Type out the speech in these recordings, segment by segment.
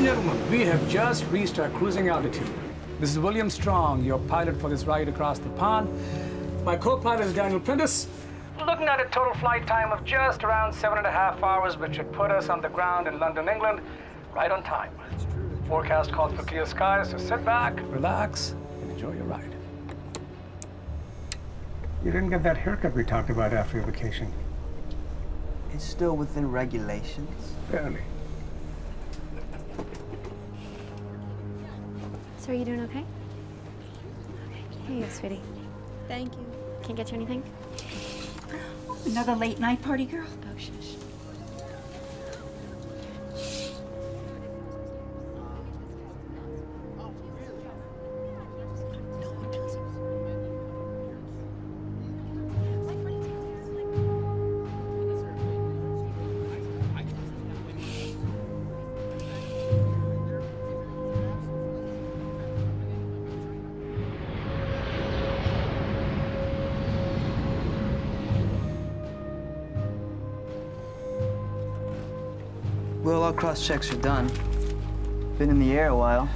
and gentlemen, we have just reached our cruising altitude. This is William Strong, your pilot for this ride across the pond. My co-pilot is Daniel Prentice. Looking at a total flight time of just around 7.5 hours, which should put us on the ground in London, England, right on time. Forecast calls for clear skies, so sit back, relax, and enjoy your ride. You didn't get that haircut we talked about after your vacation. It's still within regulations. Barely. So are you doing okay? Okay. Here you go, sweetie. Thank you. Can't get you anything? Another late night party, girl? Oh, shush. Well, all cross-checks are done. Been in the air a while.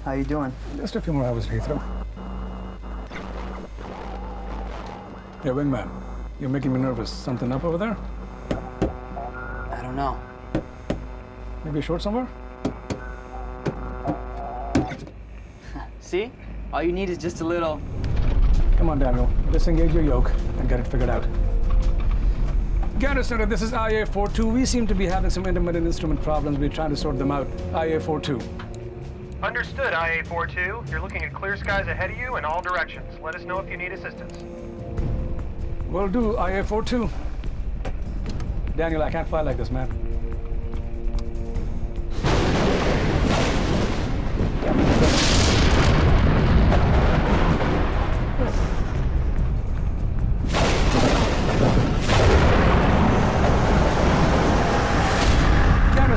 How you doing? Just a few more hours, Heathrow. Yeah, wingman, you're making me nervous. Something up over there? I don't know. Maybe a short somewhere? See? All you need is just a little... Come on, Daniel. Disengage your yoke and get it figured out. Gander Center, this is IA-42. We seem to be having some intermittent instrument problems. We're trying to sort them out. IA-42. Understood, IA-42. You're looking at clear skies ahead of you in all directions. Let us know if you need assistance. Will do, IA-42. Daniel, I can't fly like this, man.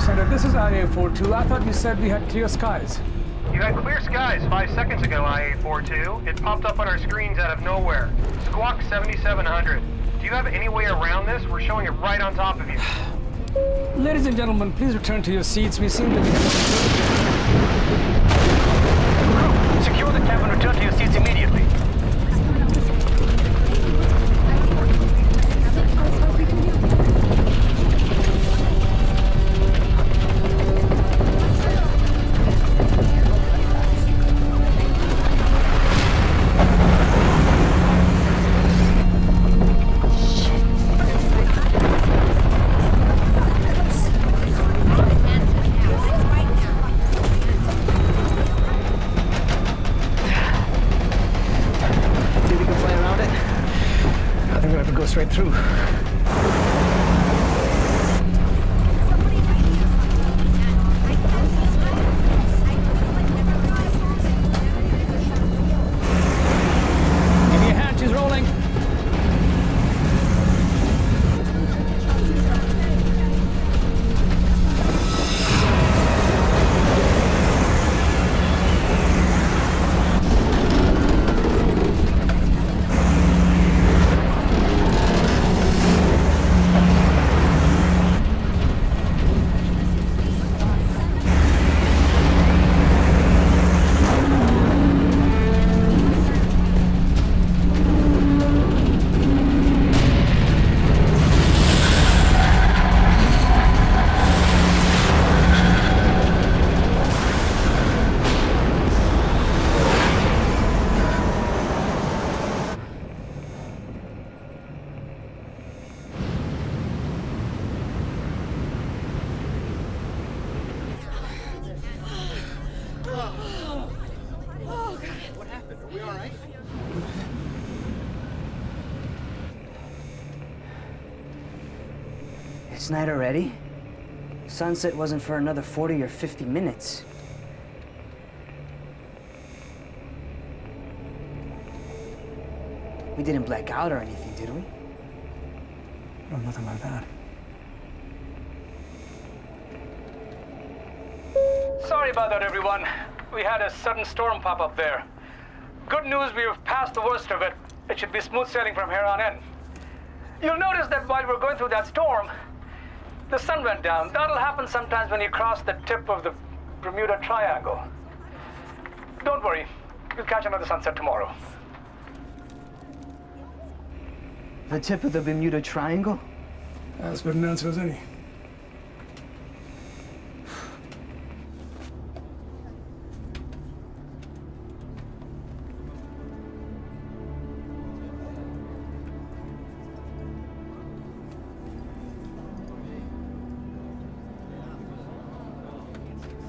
Center, this is IA-42. I thought you said we had clear skies. You had clear skies 5 seconds ago, IA-42. It popped up on our screens out of nowhere. Squawk 7700. Do you have any way around this? We're showing it right on top of you. Ladies and gentlemen, please return to your seats. We seem to be... Secure the cabin. Return to your seats immediately. Straight through. Give me a hand, she's rolling. It's night already? Sunset wasn't for another 40 or 50 minutes. We didn't black out or anything, did we? No, nothing like that. Sorry about that, everyone. We had a sudden storm pop up there. Good news, we have passed the worst of it. It should be smooth sailing from here on in. You'll notice that while we're going through that storm, the sun went down. That'll happen sometimes when you cross the tip of the Bermuda Triangle. Don't worry, we'll catch another sunset tomorrow. The tip of the Bermuda Triangle? As good an answer as any.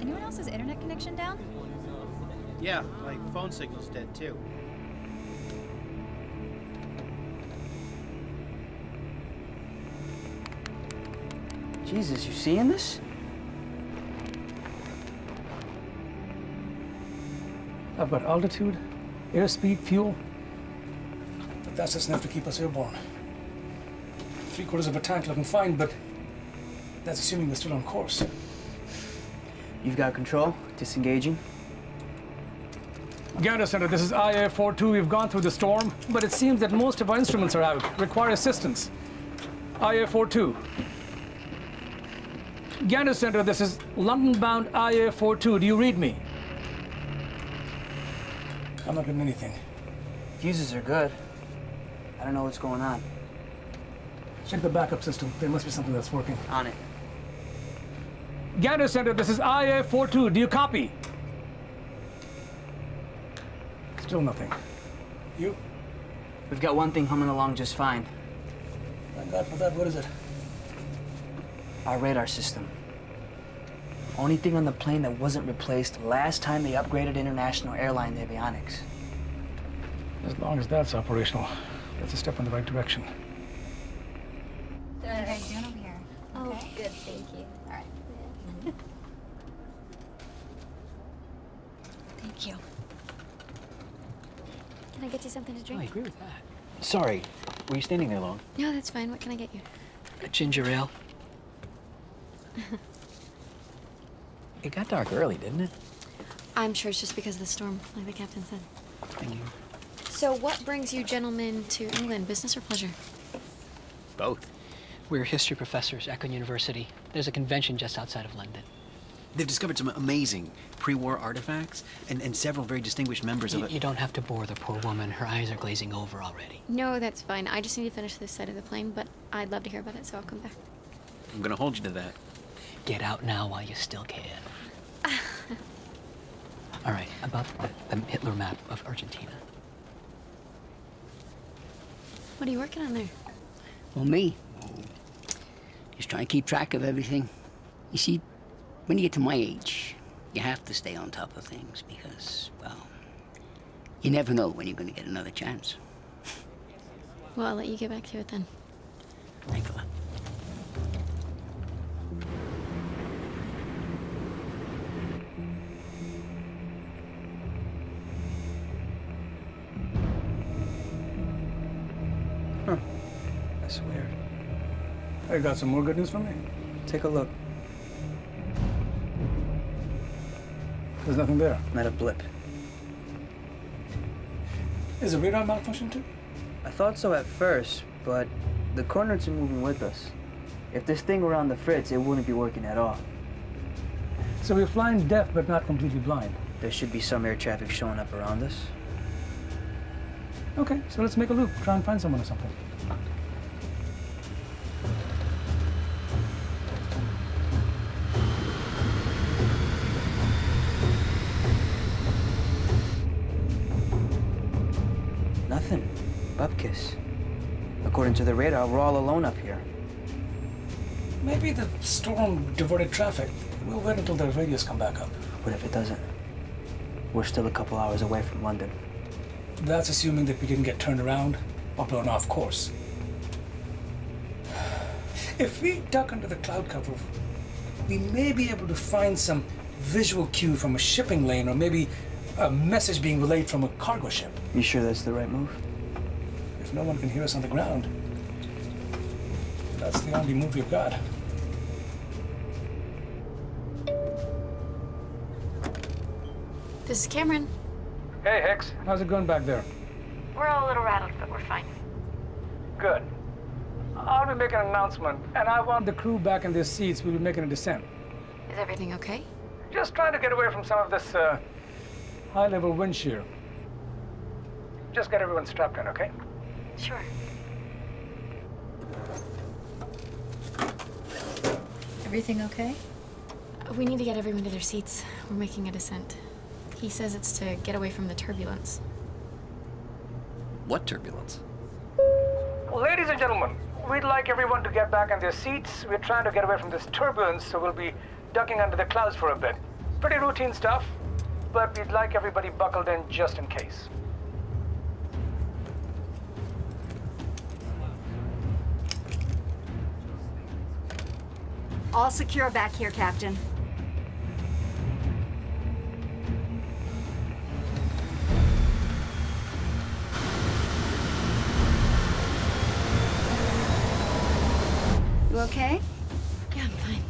Anyone else's internet connection down? Yeah, my phone signal's dead too. Jesus, you seeing this? I've got altitude, airspeed, fuel. But that's just enough to keep us airborne. 3/4 of a tank looking fine, but that's assuming we're still on course. You've got control, disengaging. Gander Center, this is IA-42. We've gone through the storm, but it seems that most of our instruments are out. Require assistance. IA-42. Gander Center, this is London-bound IA-42. Do you read me? I'm not getting anything. Fuses are good. I don't know what's going on. Check the backup system. There must be something that's working. On it. Gander Center, this is IA-42. Do you copy? Still nothing. You? We've got one thing humming along just fine. Thank God for that. What is it? Our radar system. Only thing on the plane that wasn't replaced last time they upgraded International Airline avionics. As long as that's operational, that's a step in the right direction. What are you doing over here? Oh, Okay. good, thank you. All right. Thank you. Can I get you something to drink? I agree with that. Sorry, were you standing there long? No, that's fine. What can I get you? A ginger ale. It got dark early, didn't it? I'm sure it's just because of the storm, like the captain said. Thank you. So what brings you gentlemen to England, business or pleasure? Both. We're history professors at Eccles University. There's a convention just outside of London. They've discovered some amazing pre-war artifacts and several very distinguished members of it. You don't have to bore the poor woman. Her eyes are glazing over already. No, that's fine. I just need to finish this side of the plane, but I'd love to hear about it, so I'll come back. I'm gonna hold you to that. Get out now while you still can. All right, about the Hitler map of Argentina. What are you working on there? Well, me, just trying to keep track of everything. You see, when you get to my age, you have to stay on top of things because, well, you never know when you're going to get another chance. Well, I'll let you get back to it then. Thanks a lot. That's weird. I got some more good news from me. Take a look. There's nothing there. Not a blip. Is the radar malfunction too? I thought so at first, but the coordinates are moving with us. If this thing were on the fritz, it wouldn't be working at all. So we're flying deaf but not completely blind. There should be some air traffic showing up around us. Okay, so let's make a loop. Try and find someone or something. Nothing. Bupkis. According to the radar, we're all alone up here. Maybe the storm diverted traffic. We'll wait until the radios come back up. What if it doesn't? We're still a couple hours away from London. That's assuming that we didn't get turned around or blown off course. If we duck under the cloud cover, we may be able to find some visual cue from a shipping lane or maybe a message being relayed from a cargo ship. You sure that's the right move? If no one can hear us on the ground, that's the only move we've got. This is Cameron. Hey, Hicks. How's it going back there? We're all a little rattled, but we're fine. Good. I'll be making an announcement, and I want the crew back in their seats. We'll be making a descent. Is everything okay? Just trying to get away from some of this high-level wind shear. Just get everyone strapped in, okay? Sure. Everything okay? We need to get everyone to their seats. We're making a descent. He says it's to get away from the turbulence. What turbulence? Well, ladies and gentlemen, we'd like everyone to get back in their seats. We're trying to get away from this turbulence, so we'll be ducking under the clouds for a bit. Pretty routine stuff, but we'd like everybody buckled in just in case. All secure back here, Captain. You okay? Yeah, I'm fine.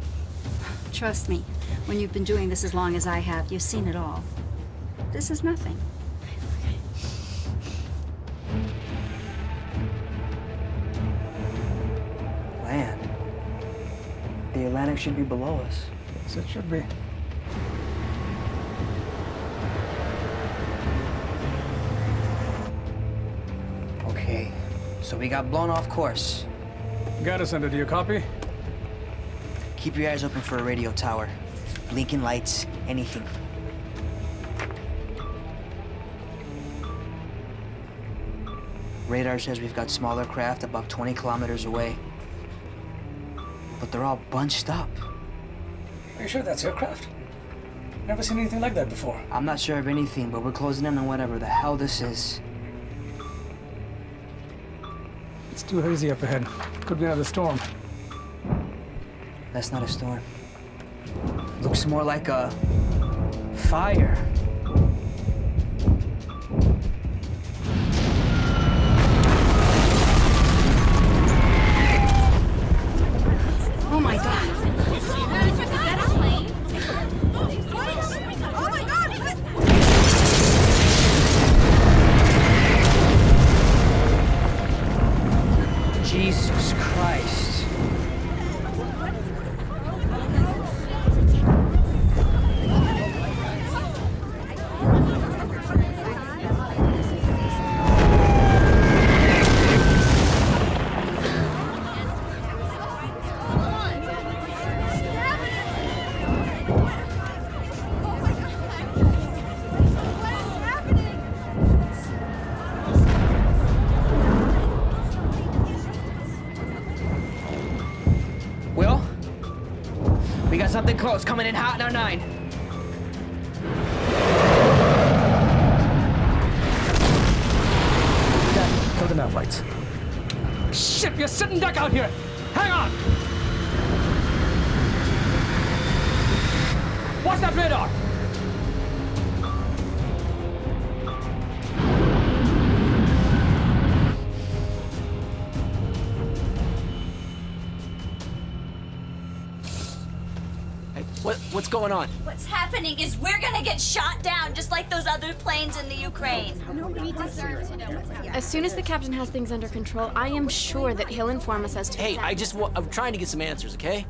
Trust me, when you've been doing this as long as I have, you've seen it all. This is nothing. Land. The Atlantic should be below us. Yes, it should be. Okay, so we got blown off course. Got Center, do you copy? Keep your eyes open for a radio tower. Blinking lights, anything. Radar says we've got smaller craft about 20 kilometers away. But they're all bunched up. Are you sure that's aircraft? Never seen anything like that before. I'm not sure of anything, but we're closing in on whatever the hell this is. It's too hazy up ahead. Could be another storm. That's not a storm. Looks more like a fire. Oh my God! Jesus Christ. Will? We got something close, coming in hot in our 9. Dad, kill the nav lights. Shit, we're sitting duck out here! Hang on! What's that radar? What's going on? What's happening is we're gonna get shot down just like those other planes in the Ukraine. As soon as the captain has things under control, I am sure that he'll inform us as to Hey, I'm trying to get some answers, okay?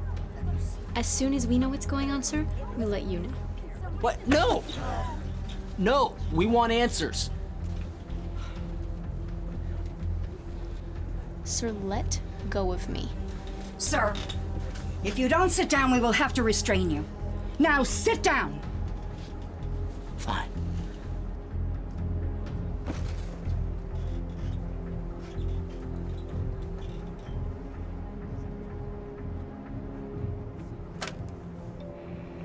As soon as we know what's going on, sir, we'll let you know. What? No! No, we want answers. Sir, let go of me. Sir, if you don't sit down, we will have to restrain you. Now sit down! Fine.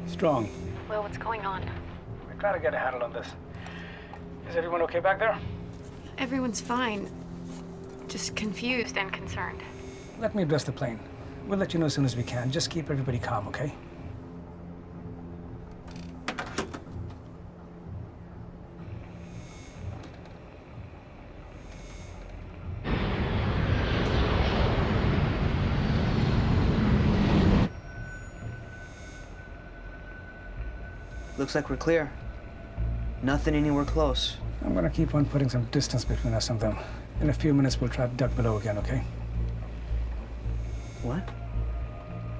Strong. Well, what's going on? We're trying to get a handle on this. Is everyone okay back there? Everyone's fine. Just confused and concerned. Let me address the plane. We'll let you know as soon as we can. Just keep everybody calm, okay? Looks like we're clear. Nothing anywhere close. I'm gonna keep on putting some distance between us and them. In a few minutes, we'll try to duck below again, okay? What?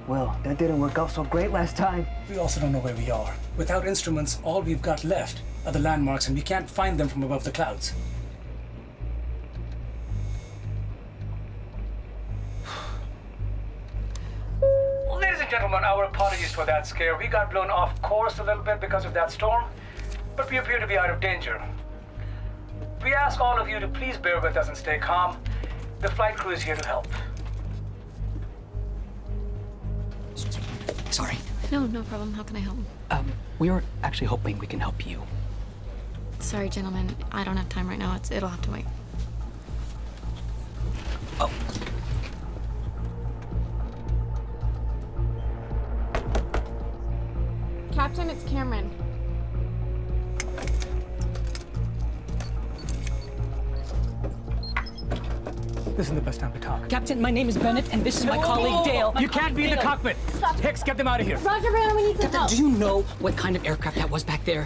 Will, that didn't work out so great last time. We also don't know where we are. Without instruments, all we've got left are the landmarks, and we can't find them from above the clouds. Ladies and gentlemen, our apologies for that scare. We got blown off course a little bit because of that storm, but we appear to be out of danger. We ask all of you to please bear with us and stay calm. The flight crew is here to help. Sorry. No, no problem. How can I help? We were actually hoping we can help you. Sorry, gentlemen. I don't have time right now. It'll have to wait. Oh. Captain, it's Cameron. This isn't the best time to talk. Captain, my name is Bennett, and this is my colleague Dale. You can't be in the cockpit. Hicks, get them out of here. Roger, Banner, we need some help. Do you know what kind of aircraft that was back there?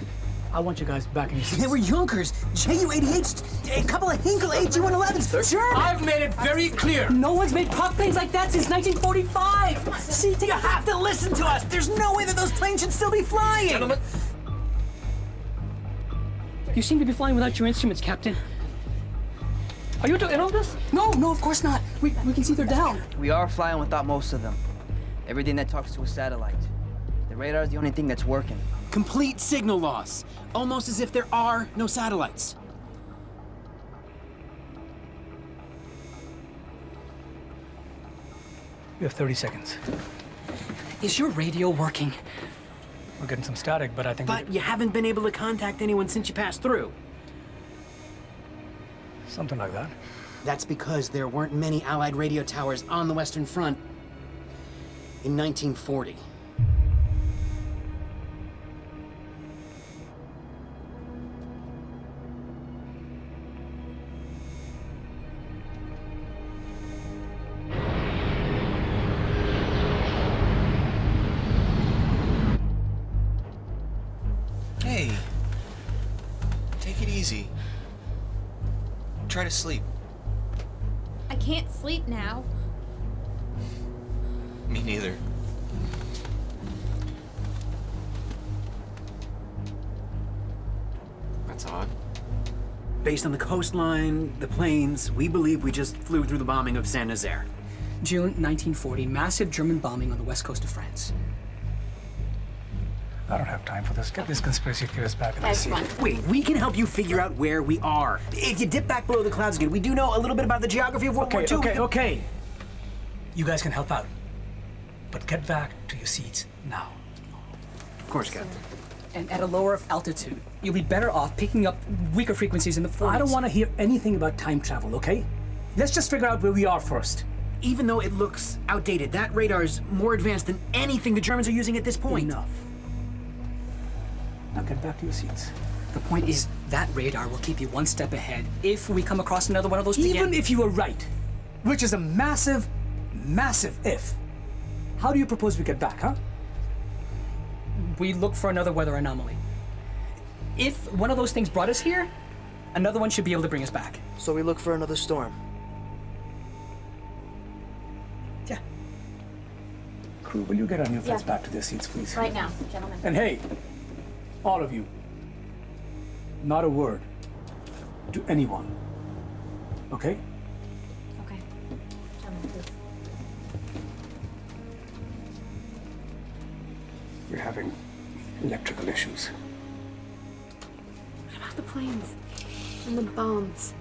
I want you guys back in your seats. They were Junkers, Ju-88s, a couple of Hinkle AG-111s. Sure. I've made it very clear. No one's made prop planes like that since 1945. See, you have to listen to us. There's no way that those planes should still be flying. Gentlemen. You seem to be flying without your instruments, Captain. Are you in on this? No, of course not. We can see they're down. We are flying without most of them. Everything that talks to a satellite. The radar is the only thing that's working. Complete signal loss. Almost as if there are no satellites. You have 30 seconds. Is your radio working? We're getting some static, but I think... But you haven't been able to contact anyone since you passed through. Something like that. That's because there weren't many Allied radio towers on the Western Front in 1940. Hey, take it easy. Try to sleep. I can't sleep now. Me neither. That's odd. Based on the coastline, the plains, we believe we just flew through the bombing of Saint-Nazaire. June 1940, massive German bombing on the west coast of France. I don't have time for this. Get these conspiracy theorists back in the seat. Wait, we can help you figure out where we are. If you dip back below the clouds again, we do know a little bit about the geography of World War II. Okay. You guys can help out. But get back to your seats now. Of course, Captain. And at a lower altitude, you'll be better off picking up weaker frequencies in the 40s. I don't want to hear anything about time travel, okay? Let's just figure out where we are first. Even though it looks outdated, that radar's more advanced than anything the Germans are using at this point. Enough. Now get back to your seats. The point is, that radar will keep you one step ahead if we come across another one of those Even if you were right, which is a massive, massive if, how do you propose we get back, huh? We look for another weather anomaly. If one of those things brought us here, another one should be able to bring us back. So we look for another storm. Yeah. Crew, will you get our new friends back to their seats, please? Right now, gentlemen. And hey, all of you, not a word to anyone, okay? Okay. Gentlemen, please. We're having electrical issues. What about the planes? And the bombs?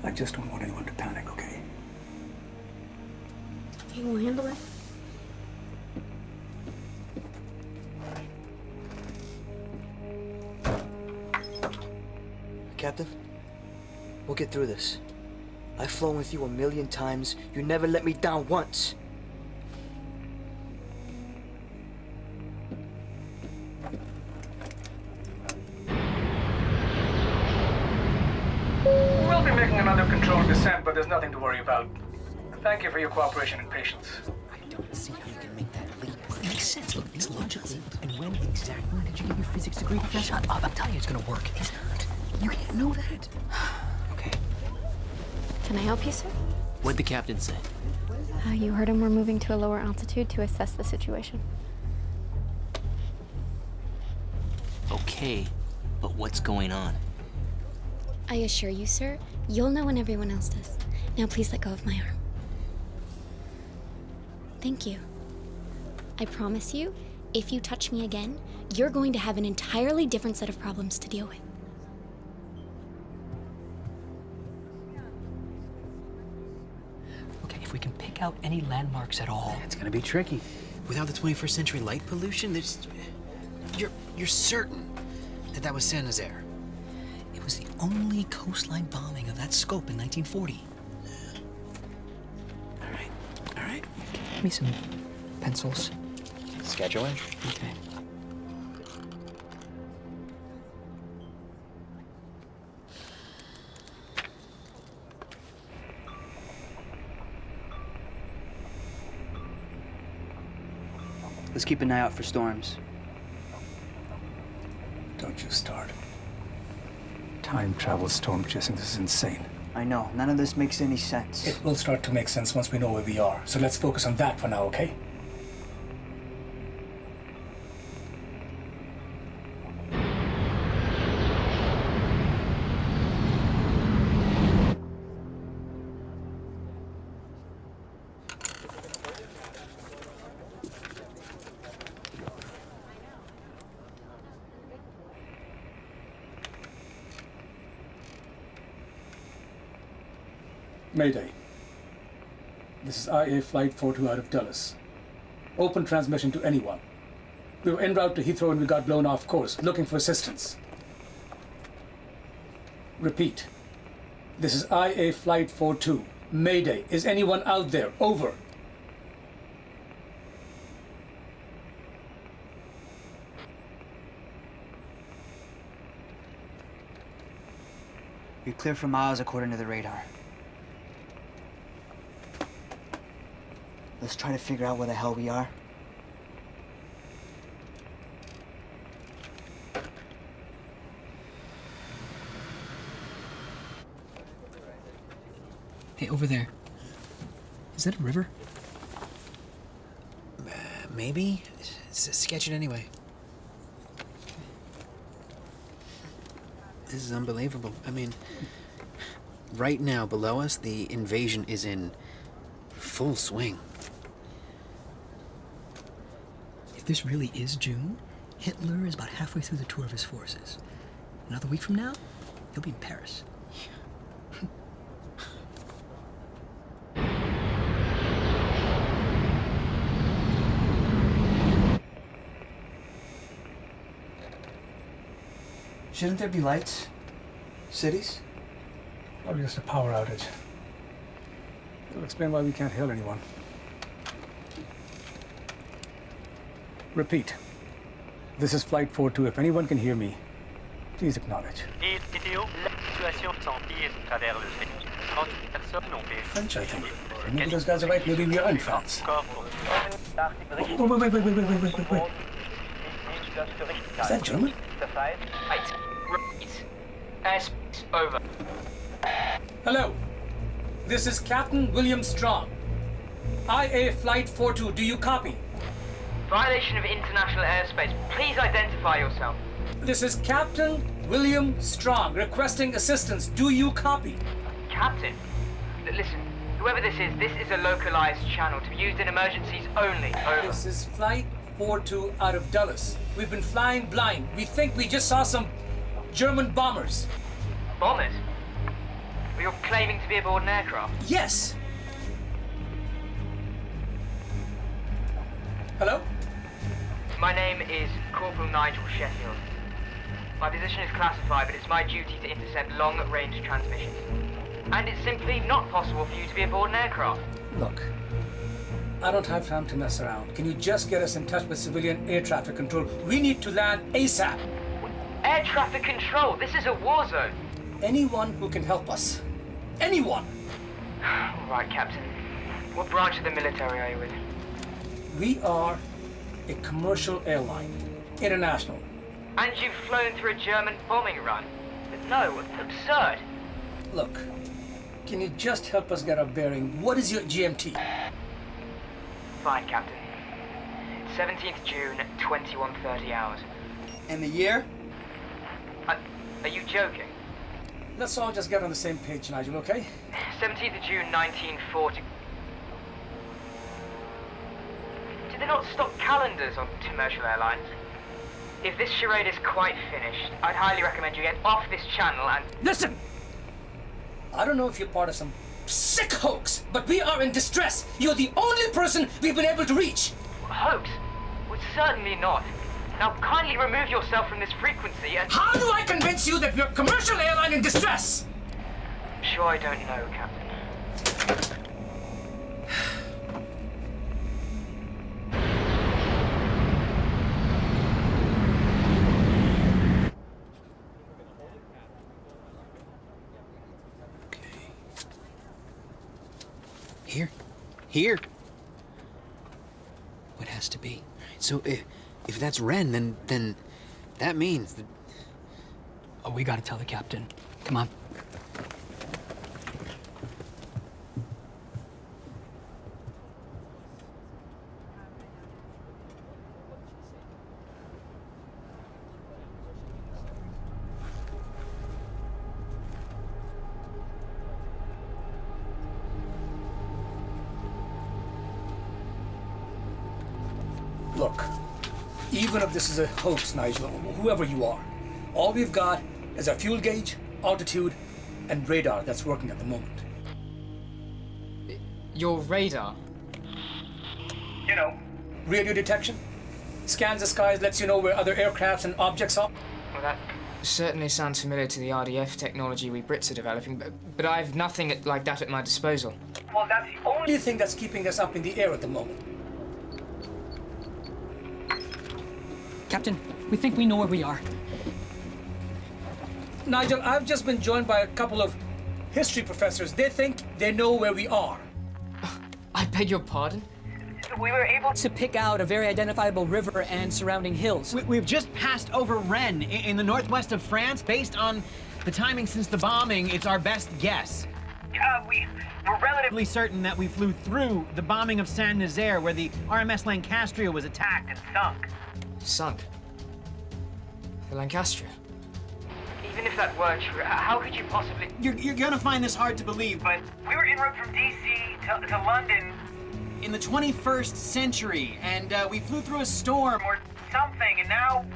I just don't want anyone to panic, okay? Okay, we'll handle it. Captain, we'll get through this. I've flown with you 1,000,000 times. You never let me down once. We'll be making another controlled descent, but there's nothing to worry about. Thank you for your cooperation and patience. I don't see how you can make that leap. It makes sense. Look, it's logical. And when exactly did you get your physics degree, Professor? Shut up, I'm telling you it's gonna work. It's not. You can't know that. Okay. Can I help you, sir? What'd the captain say? You heard him. We're moving to a lower altitude to assess the situation. Okay, but what's going on? I assure you, sir, you'll know when everyone else does. Now please let go of my arm. Thank you. I promise you, if you touch me again, you're going to have an entirely different set of problems to deal with. Okay, if we can pick out any landmarks at all. It's gonna be tricky. Without the 21st century light pollution, there's... You're certain that was Saint Nazaire? It was the only coastline bombing of that scope in 1940. All right. Give me some pencils. Scheduling? Okay. Let's keep an eye out for storms. Don't you start. Time travel storm chasing, this is insane. I know, none of this makes any sense. It will start to make sense once we know where we are. So let's focus on that for now, okay? Mayday. This is IA Flight 42 out of Dulles. Open transmission to anyone. We were en route to Heathrow and we got blown off course, looking for assistance. Repeat. This is IA Flight 42. Mayday. Is anyone out there? Over. You're clear for miles according to the radar. Let's try to figure out where the hell we are. Hey, over there. Is that a river? Maybe? Sketch it anyway. This is unbelievable. I mean, right now below us, the invasion is in full swing. If this really is June, Hitler is about halfway through the tour of his forces. Another week from now, he'll be in Paris. Shouldn't there be lights? Cities? Probably just a power outage. It'll explain why we can't hail anyone. Repeat. This is Flight 42. If anyone can hear me, please acknowledge. French, I think. Maybe those guys are right. Maybe we are in France. Wait. Is that German? Over. Hello. This is Captain William Strong. IA Flight 42. Do you copy? Violation of international airspace. Please identify yourself. This is Captain William Strong requesting assistance. Do you copy? Captain? Listen, whoever this is a localized channel to be used in emergencies only. Over. This is Flight 42 out of Dulles. We've been flying blind. We think we just saw some German bombers. Bombers? Well, you're claiming to be aboard an aircraft? Yes. Hello? My name is Corporal Nigel Sheffield. My position is classified, but it's my duty to intercept long-range transmissions. And it's simply not possible for you to be aboard an aircraft. Look, I don't have time to mess around. Can you just get us in touch with civilian air traffic control? We need to land ASAP. Air traffic control? This is a war zone. Anyone who can help us. Anyone! All right, Captain. What branch of the military are you with? We are a commercial airline. International. And you've flown through a German bombing run? No, absurd. Look, can you just help us get our bearing? What is your GMT? Fine, Captain. 17th June, 21:30 hours. And the year? Are you joking? Let's all just get on the same page, Nigel, okay? 17th of June, 1940. Do they not stock calendars on commercial airlines? If this charade is quite finished, I'd highly recommend you get off this channel and... Listen! I don't know if you're part of some sick hoax, but we are in distress. You're the only person we've been able to reach. Hoax? Well, certainly not. Now kindly remove yourself from this frequency and... How do I convince you that we're a commercial airline in distress? Sure, I don't know, Captain. Here. What has to be? So if that's Ren, then that means that... Oh, we gotta tell the captain. Come on. Look, even if this is a hoax, Nigel, whoever you are, all we've got is our fuel gauge, altitude, and radar that's working at the moment. Your radar? You know, radio detection. Scans the skies, lets you know where other aircrafts and objects are. Well, that certainly sounds familiar to the RDF technology we Brits are developing, but I have nothing like that at my disposal. Well, that's the only thing that's keeping us up in the air at the moment. Captain, we think we know where we are. Nigel, I've just been joined by a couple of history professors. They think they know where we are. I beg your pardon? We were able to pick out a very identifiable river and surrounding hills. We've just passed over Rennes in the northwest of France. Based on the timing since the bombing, it's our best guess. We're relatively certain that we flew through the bombing of Saint-Nazaire, where the RMS Lancastria was attacked and sunk. Sunk? The Lancastria? Even if that were true, how could you possibly... You're gonna find this hard to believe, but we were en route from DC to London in the 21st century, and we flew through a storm or something, and now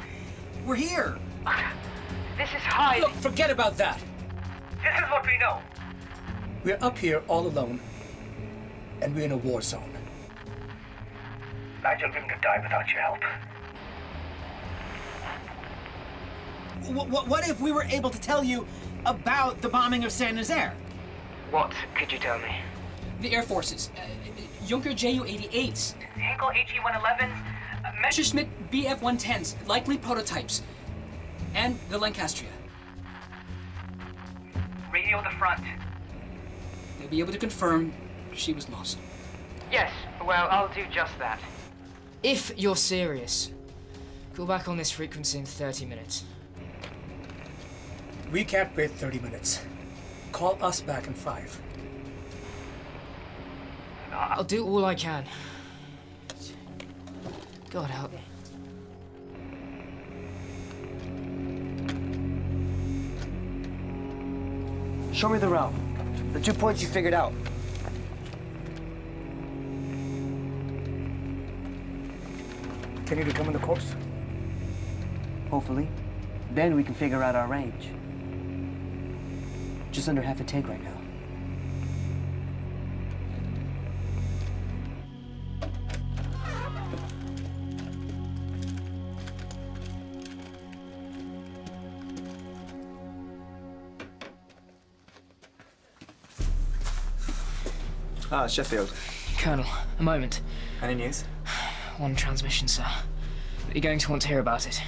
we're here. This is high. Look, forget about that. This is what we know. We're up here all alone, and we're in a war zone. Nigel wouldn't have died without your help. What if we were able to tell you about the bombing of Saint-Nazaire? What could you tell me? The Air Forces. Junker Ju-88s. Henkel HE-111s. Messerschmitt Bf-110s, likely prototypes. And the Lancastria. Radio the front. They'll be able to confirm she was lost. Yes, well, I'll do just that. If you're serious, go back on this frequency in 30 minutes. We can't wait 30 minutes. Call us back in 5. I'll do all I can. God help me. Show me the route. The 2 points you figured out. Can you determine the course? Hopefully. Then we can figure out our range. Just under half a tank right now. Ah, Sheffield. Colonel, a moment. Any news? One transmission, sir. You're going to want to hear about it.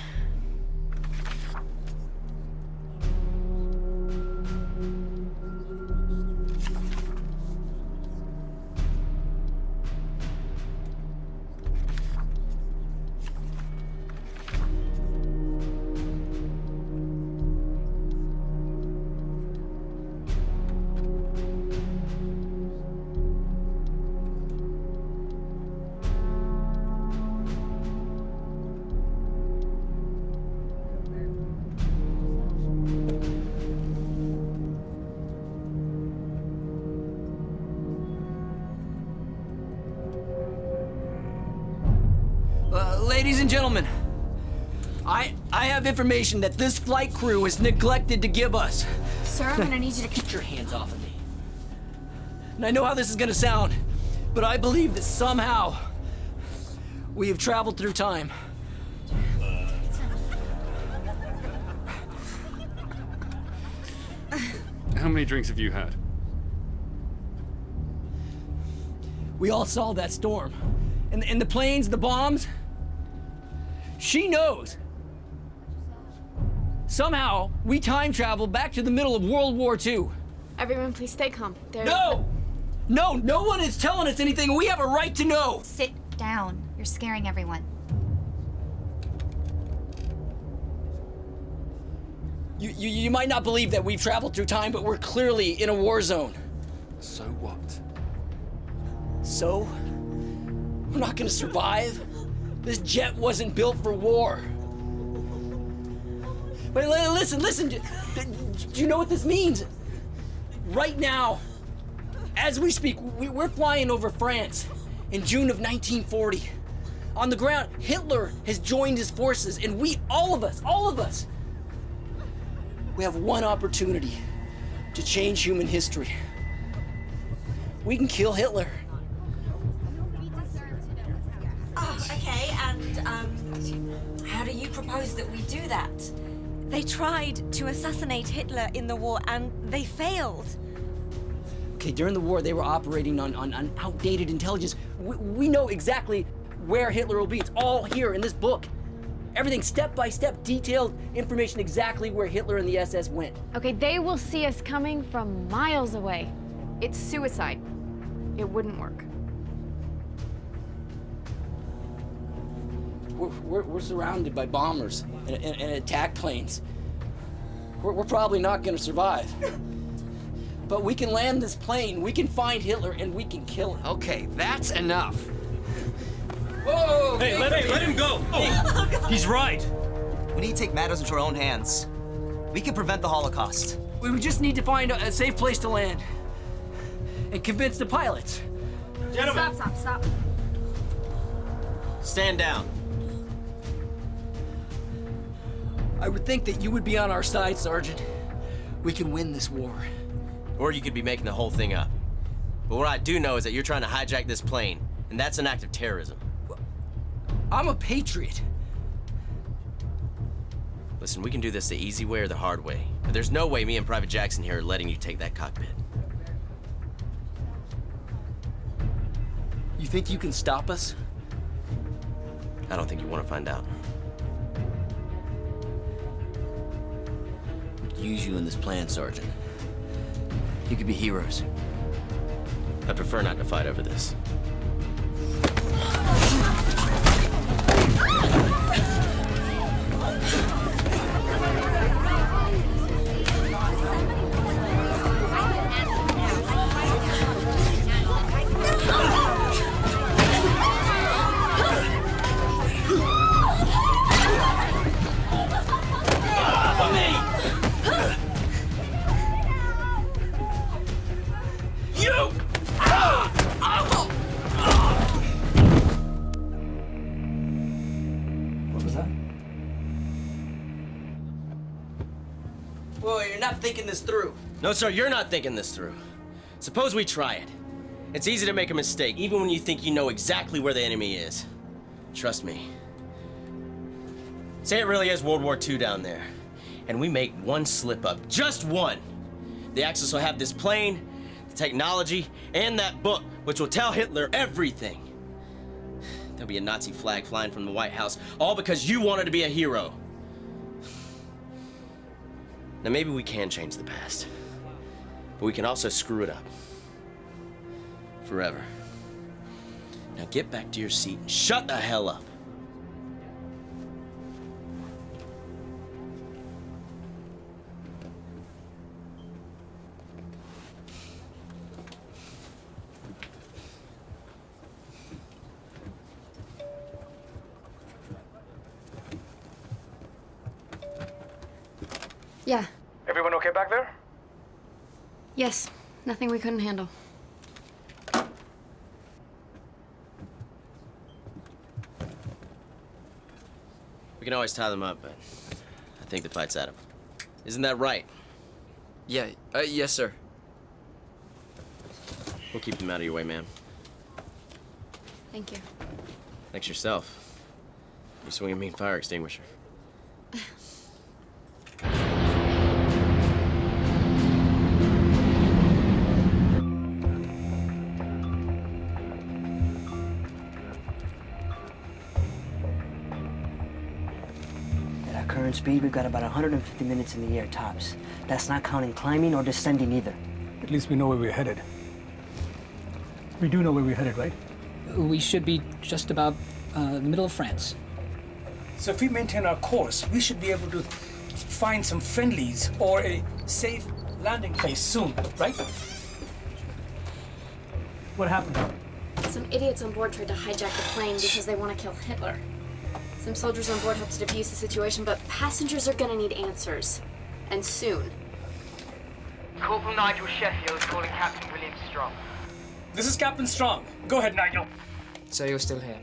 Ladies and gentlemen, I have information that this flight crew has neglected to give us. Sir, I'm gonna need you to Get your hands off of me. And I know how this is gonna sound, but I believe that somehow we have traveled through time. How many drinks have you had? We all saw that storm. And the planes, the bombs. She knows. Somehow, we time traveled back to the middle of World War II. Everyone, please stay calm. No! No one is telling us anything. We have a right to know. Sit down. You're scaring everyone. You might not believe that we've traveled through time, but we're clearly in a war zone. So what? So? We're not gonna survive? This jet wasn't built for war. But listen, do you know what this means? Right now, as we speak, we're flying over France in June of 1940. On the ground, Hitler has joined his forces, and we, all of us, we have one opportunity to change human history. We can kill Hitler. Oh, okay, and how do you propose that we do that? They tried to assassinate Hitler in the war and they failed. Okay, during the war, they were operating on outdated intelligence. We know exactly where Hitler will be. It's all here in this book. Everything step by step, detailed information exactly where Hitler and the SS went. Okay, they will see us coming from miles away. It's suicide. It wouldn't work. We're surrounded by bombers and attack planes. We're probably not gonna survive. But we can land this plane, we can find Hitler, and we can kill him. Okay, that's enough. Whoa! Hey, let him go! Oh, he's right. We need to take matters into our own hands. We can prevent the Holocaust. We would just need to find a safe place to land. And convince the pilots. Gentlemen. Stop. Stand down. I would think that you would be on our side, Sergeant. We can win this war. Or you could be making the whole thing up. But what I do know is that you're trying to hijack this plane, and that's an act of terrorism. I'm a patriot. Listen, we can do this the easy way or the hard way. But there's no way me and Private Jackson here are letting you take that cockpit. You think you can stop us? I don't think you want to find out. We could use you in this plan, Sergeant. You could be heroes. I prefer not to fight over this. What was that? Well, you're not thinking this through. No, sir, you're not thinking this through. Suppose we try it. It's easy to make a mistake, even when you think you know exactly where the enemy is. Trust me. Say it really is World War II down there, and we make one slip up, just one. The Axis will have this plane, the technology, and that book, which will tell Hitler everything. There'll be a Nazi flag flying from the White House, all because you wanted to be a hero. Now, maybe we can change the past, but we can also screw it up. Forever. Now get back to your seat and shut the hell up. Yeah. Everyone okay back there? Yes. Nothing we couldn't handle. We can always tie them up, but I think the fight's at 'em. Isn't that right? Yeah, yes, sir. We'll keep them out of your way, ma'am. Thank you. Thanks yourself. You swing a mean fire extinguisher. At our current speed, we've got about 150 minutes in the air tops. That's not counting climbing or descending either. At least we know where we're headed. We do know where we're headed, right? We should be just about the middle of France. So if we maintain our course, we should be able to find some friendlies or a safe landing place soon, right? What happened? Some idiots on board tried to hijack the plane because they want to kill Hitler. Some soldiers on board hope to defuse the situation, but passengers are gonna need answers. And soon. Corporal Nigel Sheffield is calling Captain William Strong. This is Captain Strong. Go ahead, Nigel. So you're still here?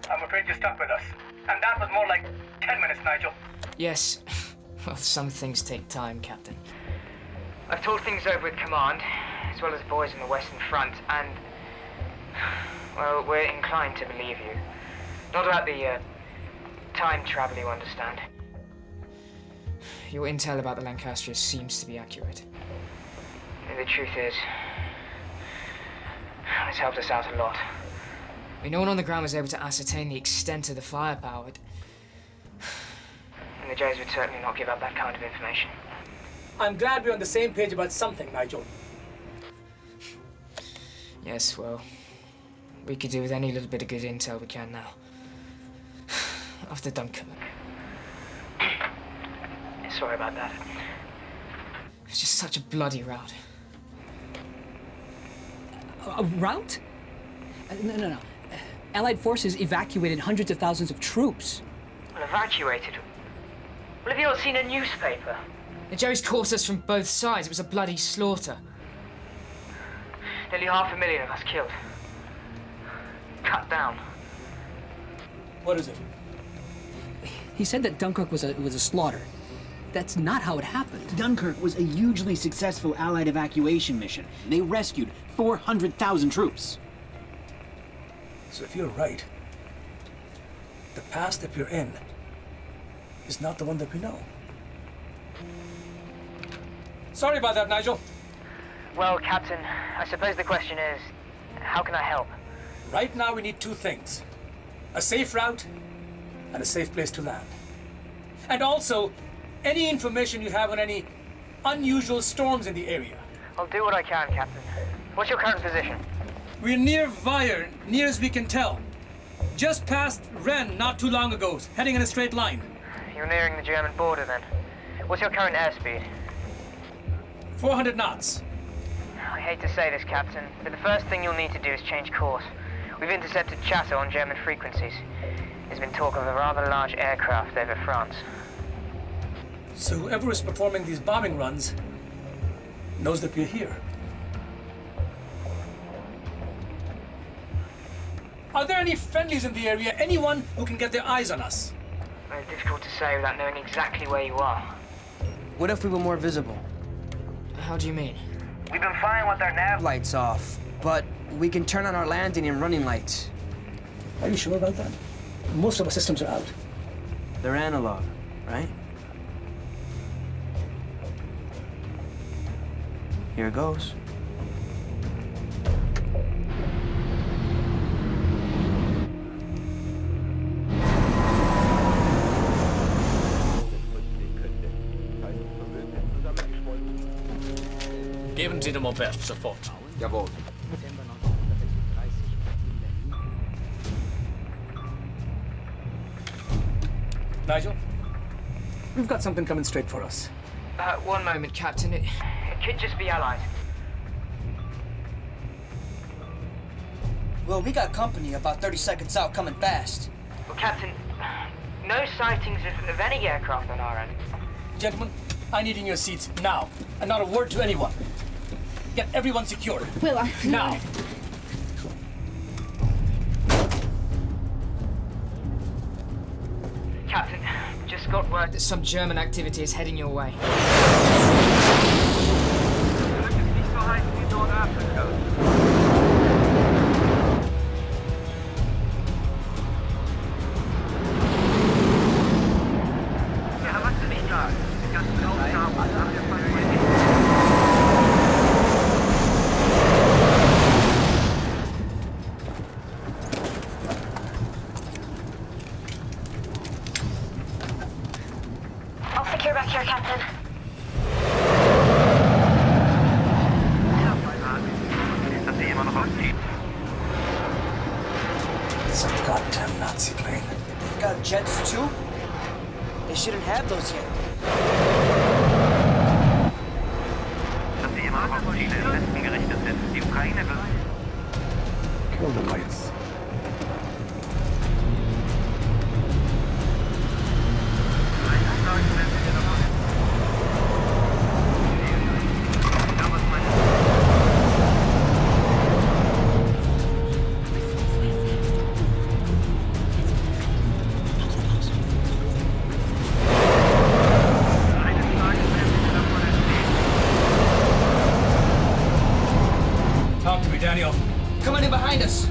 I'm afraid you're stuck with us. And that was more like 10 minutes, Nigel. Yes. Well, some things take time, Captain. I've talked things over with Command, as well as boys on the Western Front, and... well, we're inclined to believe you. Not about the, time travel, you understand. Your intel about the Lancastrians seems to be accurate. The truth is... it's helped us out a lot. No one on the ground was able to ascertain the extent of the firepower. And the Jays would certainly not give up that kind of information. I'm glad we're on the same page about something, Nigel. Yes, well, we could do with any little bit of good intel we can now. After Dunkirk. Sorry about that. It's just such a bloody rout. A rout? No. Allied forces evacuated hundreds of thousands of troops. Well, evacuated? Well, have you not seen a newspaper? The Joes caught us from both sides. It was a bloody slaughter. Nearly 500,000 of us killed. Cut down. What is it? He said that Dunkirk was a slaughter. That's not how it happened. Dunkirk was a hugely successful Allied evacuation mission. They rescued 400,000 troops. So if you're right, the past that we're in is not the one that we know. Sorry about that, Nigel. Well, Captain, I suppose the question is, how can I help? Right now we need two things. A safe route and a safe place to land. And also, any information you have on any unusual storms in the area. I'll do what I can, Captain. What's your current position? We're near Weiher, near as we can tell. Just past Rennes not too long ago, heading in a straight line. You're nearing the German border, then. What's your current airspeed? 400 knots. I hate to say this, Captain, but the first thing you'll need to do is change course. We've intercepted chatter on German frequencies. There's been talk of a rather large aircraft over France. So whoever is performing these bombing runs knows that we're here. Are there any friendlies in the area? Anyone who can get their eyes on us? Well, it's difficult to say without knowing exactly where you are. What if we were more visible? How do you mean? We've been flying with our nav Lights off, but we can turn on our landing and running lights. Are you sure about that? Most of our systems are out. They're analog, right? Here goes. Geben Sie dem Moped sofort. Jawohl. Nigel, we've got something coming straight for us. One moment, Captain. It could just be allies. Well, we got company about 30 seconds out coming fast. Well, Captain, no sightings of any aircraft on our end. Gentlemen, I need in your seats now, and not a word to anyone. Get everyone secured. Will, now. Captain, just got word that some German activity is heading your way. I'll secure back here, Captain. It's a goddamn Nazi plane. They've got jets too? They shouldn't have those yet. Kill the lights. Talk to me, Daniel. Coming in behind us.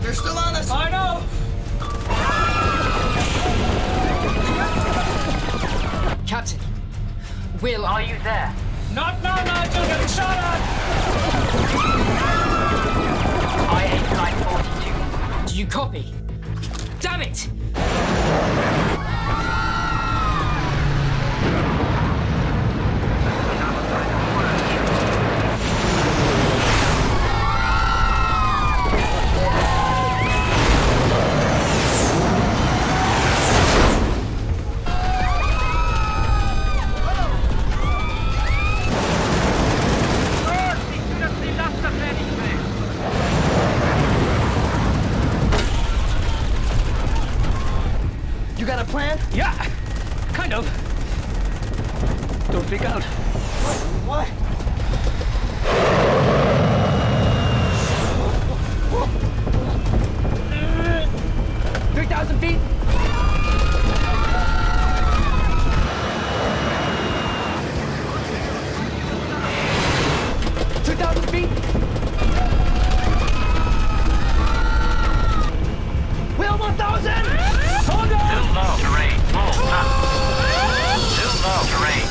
They're still on us. I know! Captain, Will, Are you there? Not now, Nigel! Getting shot at! IA Flight 42. do you copy? Damn it! You got a plan? Yeah, kind of. Don't freak out. What? 3,000 feet? Will, 1,000! Hold on! Still low terrain. Full up. Still low terrain.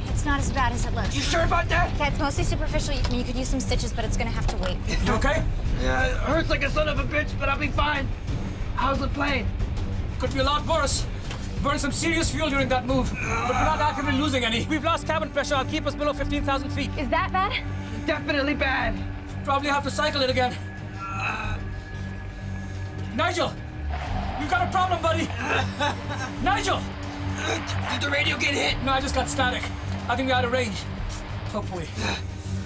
It's not as bad as it looks. You sure about that? Yeah, it's mostly superficial. You could use some stitches, but it's gonna have to wait. You okay? Yeah, it hurts like a son of a bitch, but I'll be fine. How's the plane? Could be a lot worse. Burned some serious fuel during that move, but we're not actively losing any. We've lost cabin pressure. I'll keep us below 15,000 feet. Is that bad? Definitely bad. Probably have to cycle it again. Nigel! We've got a problem, buddy! Nigel! Did the radio get hit? No, I just got static. I think we're out of range. Hopefully.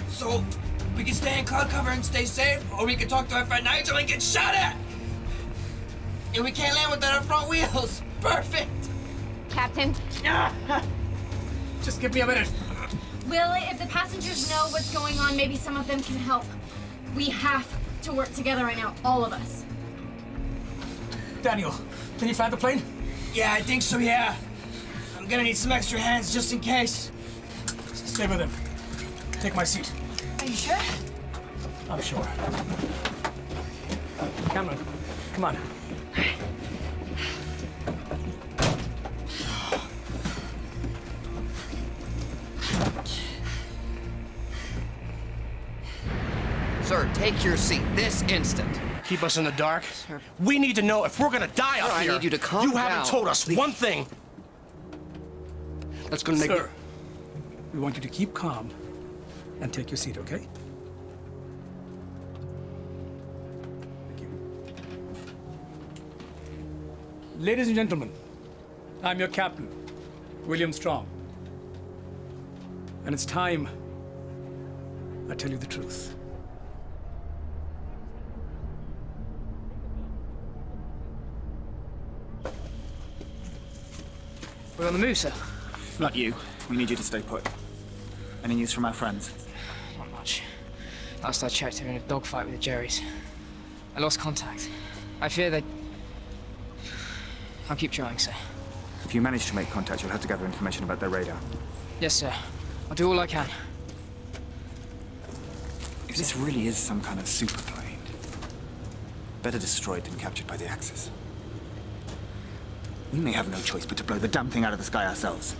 So, we can stay in cloud cover and stay safe, or we can talk to our friend Nigel and get shot at! And we can't land without our front wheels. Perfect! Captain, Just give me a minute. Will, if the passengers know what's going on, maybe some of them can help. We have to work together right now, all of us. Daniel, can you fly the plane? Yeah, I think so, yeah. I'm gonna need some extra hands just in case. Stay with him. Take my seat. Are you sure? I'm sure. Cameron, come on. Sir, take your seat this instant. Keep us in the dark. We need to know if we're gonna die up I here. need you to calm You haven't down, told us please. one thing. That's gonna make Sir, we want you to keep calm and take your seat, okay? Thank you. Ladies and gentlemen, I'm your captain, William Strong. And it's time I tell you the truth. We're on the move, sir. Not you. We need you to stay put. Any news from our friends? Not much. Last I checked, they were in a dogfight with the Jerrys. I lost contact. I fear they... I'll keep trying, sir. If you manage to make contact, you'll have to gather information about their radar. Yes, sir. I'll do all I can. If this really is some kind of super plane, better destroyed than captured by the Axis. We may have no choice but to blow the damn thing out of the sky ourselves.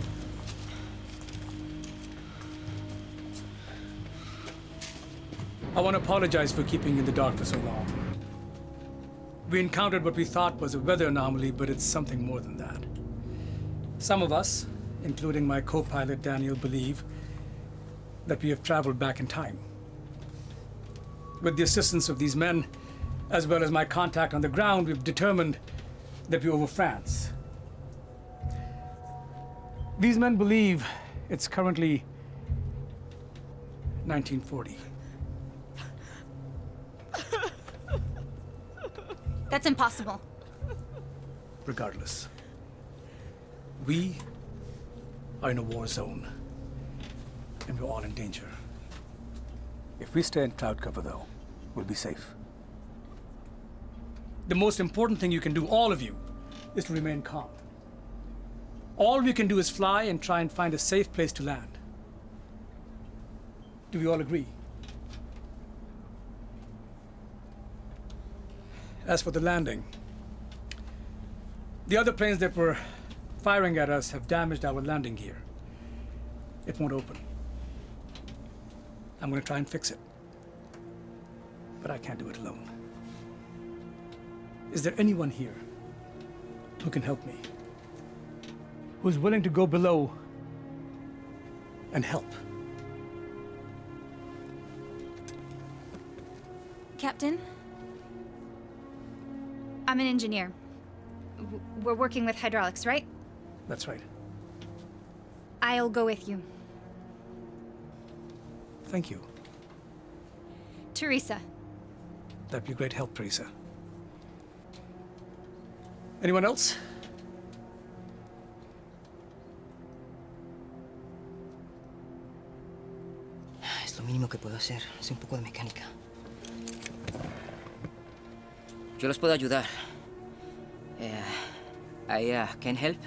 I want to apologize for keeping you in the dark for so long. We encountered what we thought was a weather anomaly, but it's something more than that. Some of us, including my co-pilot Daniel, believe that we have traveled back in time. With the assistance of these men, as well as my contact on the ground, we've determined that we're over France. These men believe it's currently 1940. That's impossible. Regardless, we are in a war zone, and we're all in danger. If we stay in cloud cover, though, we'll be safe. The most important thing you can do, all of you, is to remain calm. All we can do is fly and try and find a safe place to land. Do we all agree? As for the landing, the other planes that were firing at us have damaged our landing gear. It won't open. I'm going to try and fix it. But I can't do it alone. Is there anyone here who can help me? Who's willing to go below and help? Captain? I'm an engineer. We're working with hydraulics, right? That's right. I'll go with you. Thank you. Teresa. That'd be a great help, Teresa. Anyone else? Es lo mínimo que puedo hacer. Es un poco de mecánica. Yo los puedo ayudar. I can help.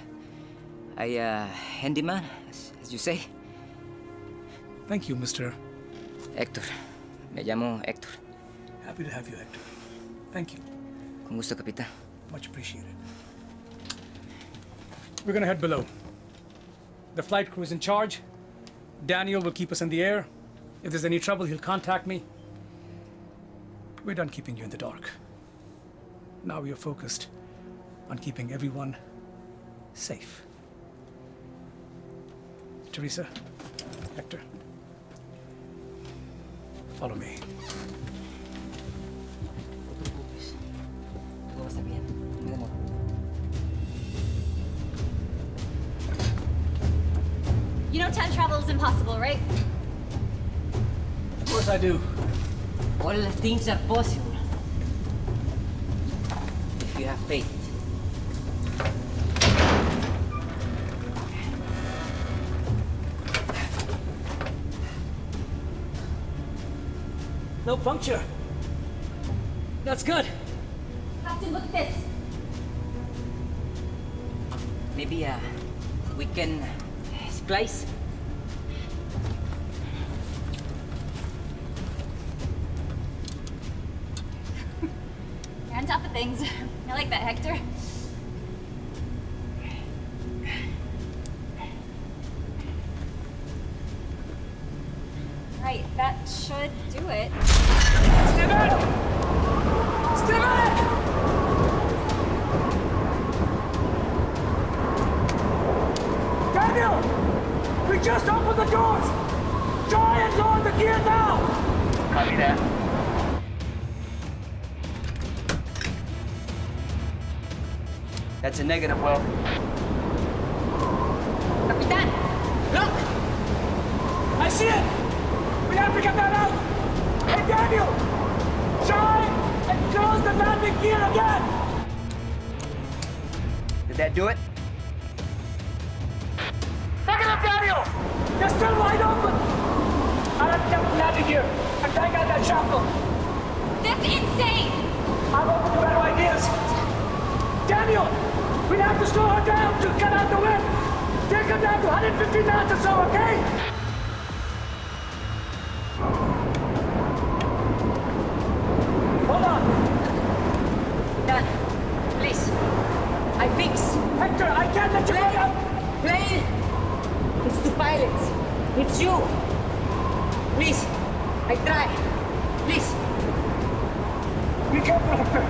I handyman, as you say. Thank you, Mr. Héctor. Me llamo Héctor. Happy to have you, Hector. Thank you. Con gusto, capitán. Much appreciated. We're gonna head below. The flight crew is in charge. Daniel will keep us in the air. If there's any trouble, he'll contact me. We're done keeping you in the dark. Now we are focused on keeping everyone safe. Teresa, Hector, follow me. You know time travel is impossible, right? Of course I do. All things are possible. If you have faith. No puncture. That's good. Captain, look at this. Maybe we can splice. You're on top of things. I like that, Hector. Right, that should do it. Steven! Steven! Daniel! We just opened the doors! Try and lower the gear now! Copy that. That's a negative, Will. Capitan! Look! I see it! We have to get that out! Hey, Daniel! Try and close the landing gear again! Did that do it? Pick it up, Daniel! You're still wide open! I'll have to jump the landing gear and take out that shackle. That's insane! I'm open to better ideas. Daniel! We'll have to slow her down to cut out the wind! Take her down to 150 knots or so, okay? Hold on! Done. Please. I fix. Hector, I can't let you go out! Plane! It's the pilots. It's you. Please. I try. Please. Be careful, Hector.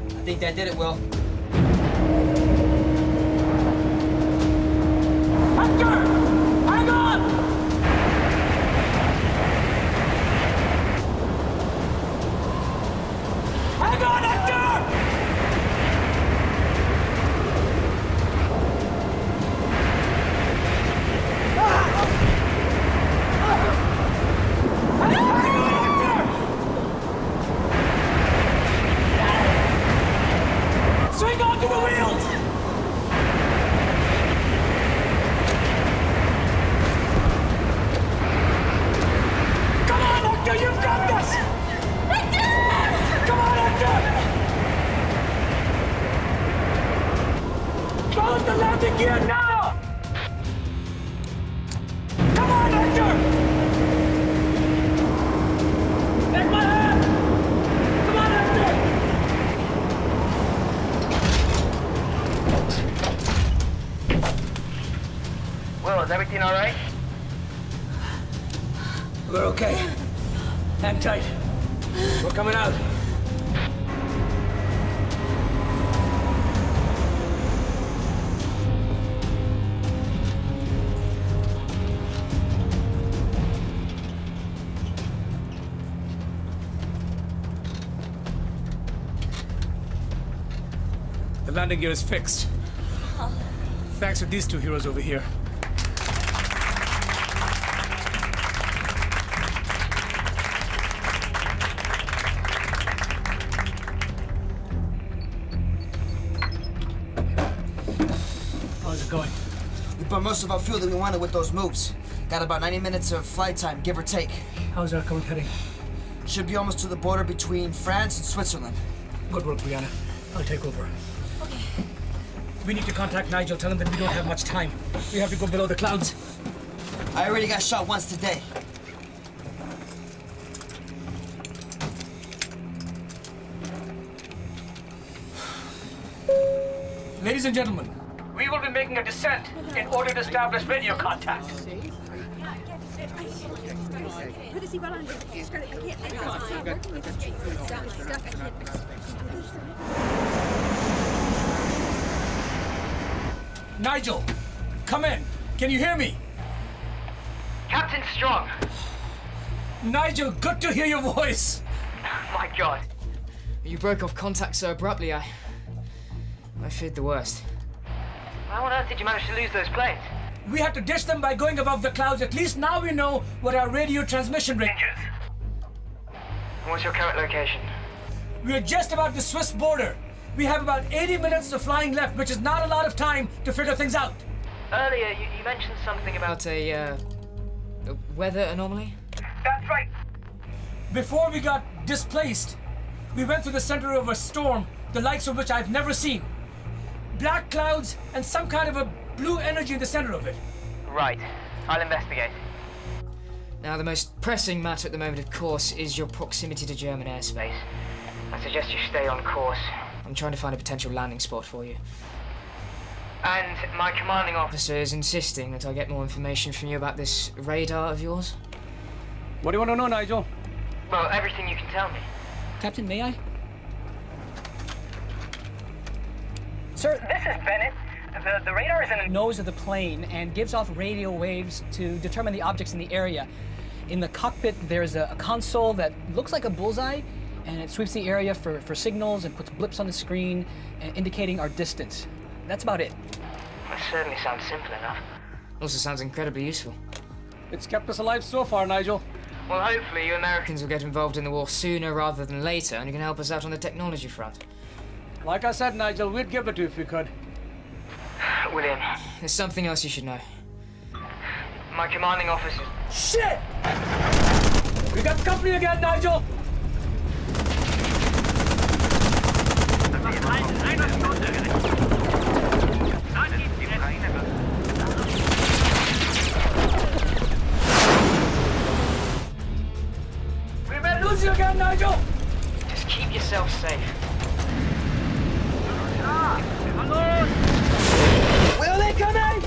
I think that did it, Will. Hector! Hang on! Hang on, Hector! Swing onto the wheels! Come on, Hector, you've got this! Hector! Come on, Hector! Close the landing gear now! Come on, Hector! Take my hand! Come on, Hector! Will, is everything all right? We're okay. Hang tight. We're coming out. The landing gear is fixed. Thanks to these two heroes over here. How's it going? We burned most of our fuel that we wanted with those moves. Got about 90 minutes of flight time, give or take. How's our current heading? Should be almost to the border between France and Switzerland. Good work, Brianna. I'll take over. Okay. We need to contact Nigel. Tell him that we don't have much time. We have to go below the clouds. I already got shot once today. Ladies and gentlemen, we will be making a descent in order to establish radio contact. Nigel, come in. Can you hear me? Captain Strong. Nigel, good to hear your voice. My God. You broke off contact so abruptly, I feared the worst. How on earth did you manage to lose those planes? We had to ditch them by going above the clouds. At least now we know what our radio transmission range is. And what's your current location? We're just about the Swiss border. We have about 80 minutes of flying left, which is not a lot of time to figure things out. Earlier, you mentioned something about a weather anomaly? That's right. Before we got displaced, we went through the center of a storm, the likes of which I've never seen. Black clouds and some kind of a blue energy in the center of it. Right. I'll investigate. Now, the most pressing matter at the moment, of course, is your proximity to German airspace. I suggest you stay on course. I'm trying to find a potential landing spot for you. And my commanding Officer is insisting that I get more information from you about this radar of yours. What do you want to know, Nigel? Well, everything you can tell me. Captain, may I? Sir, this is Bennett. The radar is in the nose of the plane and gives off radio waves to determine the objects in the area. In the cockpit, there's a console that looks like a bullseye, and it sweeps the area for signals and puts blips on the screen indicating our distance. That's about it. That certainly sounds simple enough. Also sounds incredibly useful. It's kept us alive so far, Nigel. Well, hopefully you Americans will get involved in the war sooner rather than later, and you can help us out on the technology front. Like I said, Nigel, we'd give it to you if we could. William. There's something else you should know. My commanding officer... Shit! We got company again, Nigel! We may lose you again, Nigel! Just keep yourself safe. Will they come in?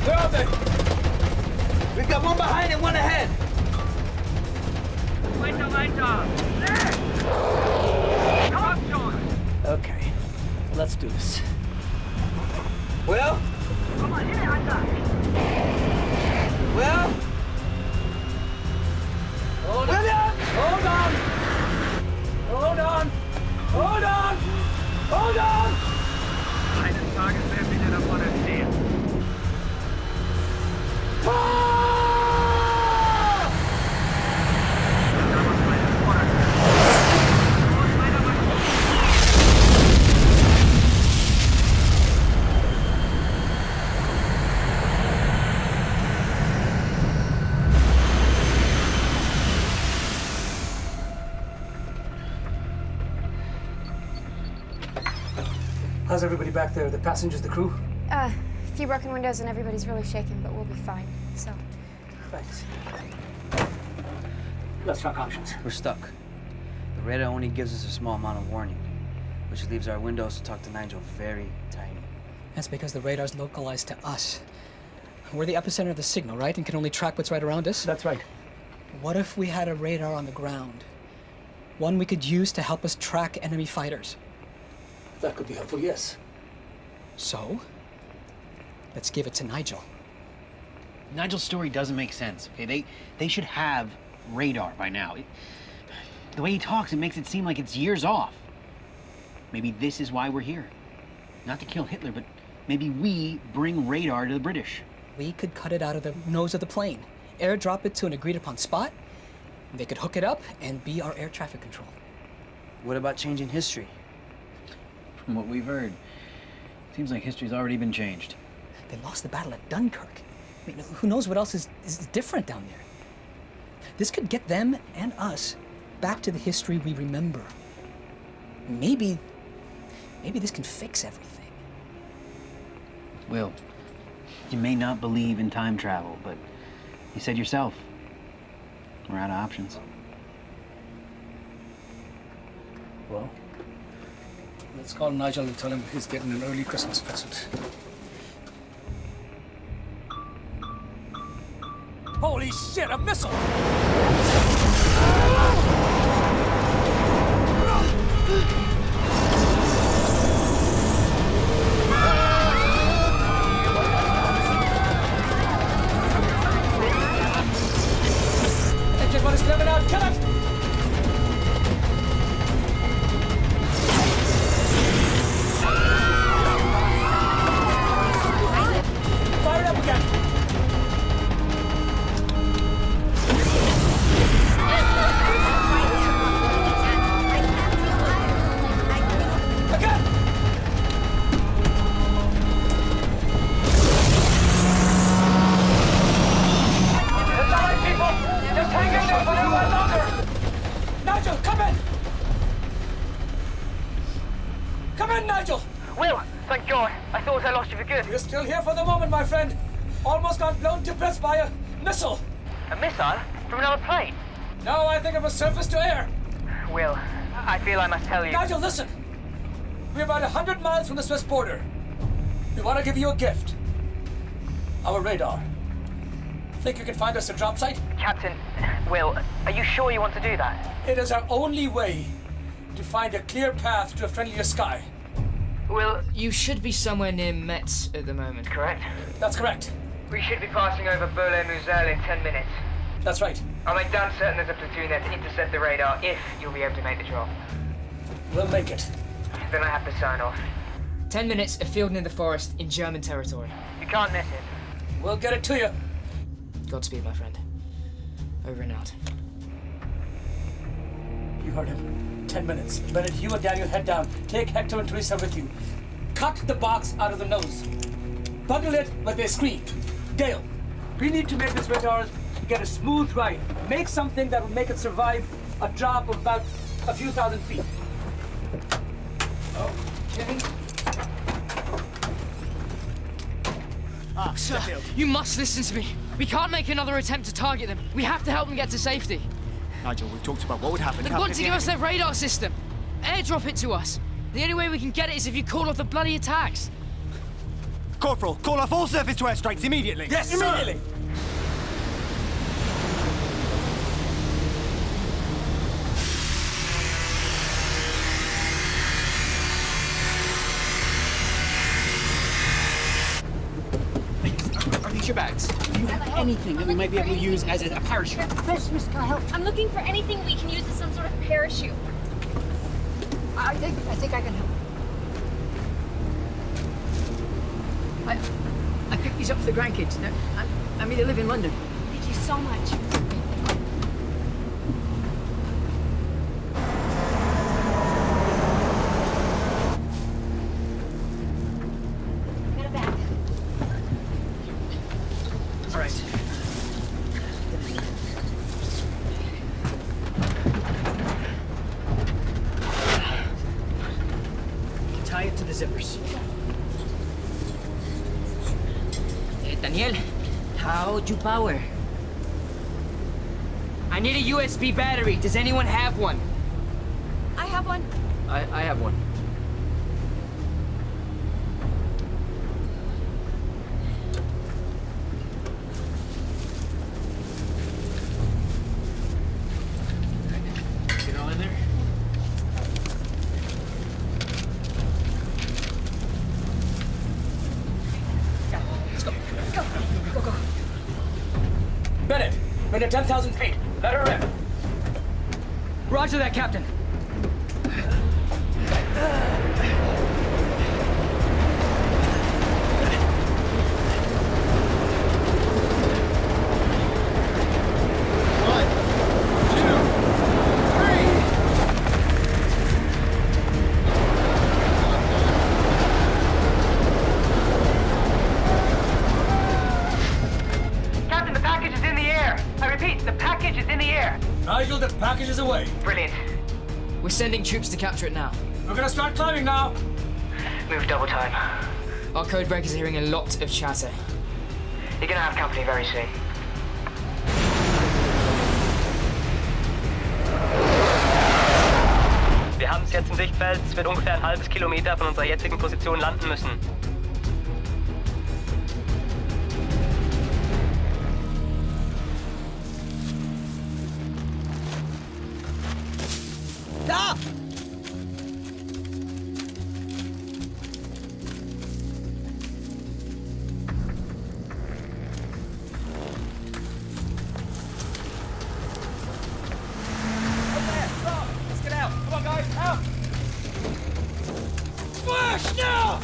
Where are they? We've got one behind and one ahead. Okay, let's do this. Will? Will? Hold on! Hold on! Hold on! Hold on! Hold on! Eines Tages werden wir davon erzählen. How's everybody back there? The passengers, the crew? A few broken windows and everybody's really shaken, but we'll be fine, so. Thanks. Let's talk options. We're stuck. The radar only gives us a small amount of warning, which leaves our windows to talk to Nigel very tiny. That's because the radar's localized to us. We're the epicenter of the signal, right? And can only track what's right around us? That's right. What if we had a radar on the ground? One we could use to help us track enemy fighters. That could be helpful, yes. So, let's give it to Nigel. Nigel's story doesn't make sense, okay? They should have radar by now. The way he talks, it makes it seem like it's years off. Maybe this is why we're here. Not to kill Hitler, but maybe we bring radar to the British. We could cut it out of the nose of the plane, airdrop it to an agreed-upon spot, and they could hook it up and be our air traffic control. What about changing history? From what we've heard, seems like history's already been changed. They lost the battle at Dunkirk. I mean, who knows what else is different down there? This could get them and us back to the history we remember. Maybe this can fix everything. Will, you may not believe in time travel, but you said yourself, we're out of options. Well, let's call Nigel and tell him he's getting an early Christmas present. Holy shit, a missile! Engine 1 is coming out, kill it! Fire it up again! Nigel, come in! Come in, Nigel! Will, thank God. I thought I lost you for good. You're still here for the moment, my friend. Almost got blown to bits by a missile. A missile? From another plane? No, I think it was surface to air. Will, I feel I must tell you. Nigel, listen. We're about 100 miles from the Swiss border. We want to give you a gift. Our radar. Think you can find us a drop site? Captain, Will, are you sure you want to do that? It is our only way to find a clear path to a friendlier sky. Will, You should be somewhere near Metz at the moment. correct? That's correct. We should be passing over Berlin-Musel in 10 minutes. That's right. I'll make damn certain there's a platoon there to intercept the radar if you'll be able to make the drop. We'll make it. Then I have to sign off. 10 minutes, a field near the forest in German territory. You can't miss it. We'll get it to you. Godspeed, my friend. Over and out. You heard him. 10 minutes. Bennett, you and Daniel head down. Take Hector and Teresa with you. Cut the box out of the nose. Bundle it with a screen. Dale, we need to make this radar get a smooth ride. Make something that will make it survive a drop of about a few thousand feet. Okay. Sir, you must listen to me. We can't make another attempt to target them. We have to help them get to safety. Nigel, we've talked about what would happen. They want to give us their radar system. Airdrop it to us. The only way we can get it is if you call off the bloody attacks. Corporal, call off all surface-to-air strikes immediately. Yes, immediately. Are these your bags? Do you have anything that we might be able to use as a parachute? Yes, Miss, can I help? I'm looking for anything we can use as some sort of parachute. I think I can help. I picked these up for the grandkids. Now, I mean, they live in London. Thank you so much. Got a bag. All right. Tie it to the zippers. Daniel, how'd you power? I need a USB battery. Does anyone have one? I have one. I have one. Get it all in there? Let's go. Go. Bennett, we're at 10,000 feet. Let her rip. Roger that, Captain. Captain, the package is in the air. I repeat, the package is in the air. Nigel, the package is away. Brilliant. We're sending troops to capture it now. We're gonna start climbing now. Move double time. Our code breakers are hearing a lot of chatter. You're gonna have company very soon. Wir haben es jetzt im Sichtfeld. Es wird ungefähr ein halbes Kilometer von unserer jetzigen Position landen müssen. Da! Let's get out. Come on, guys, out. Flash now!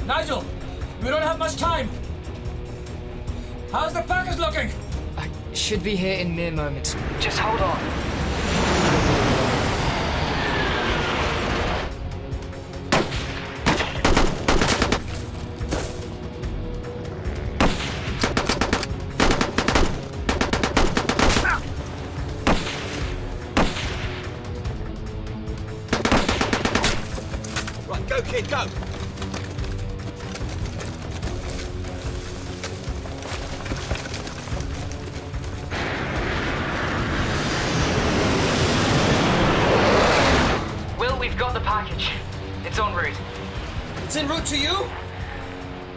Nigel, we don't have much time. How's the package looking? Should be here in mere moments. Just hold on. Right, go, kid, go. Will, we've got the package. It's en route. It's en route to you?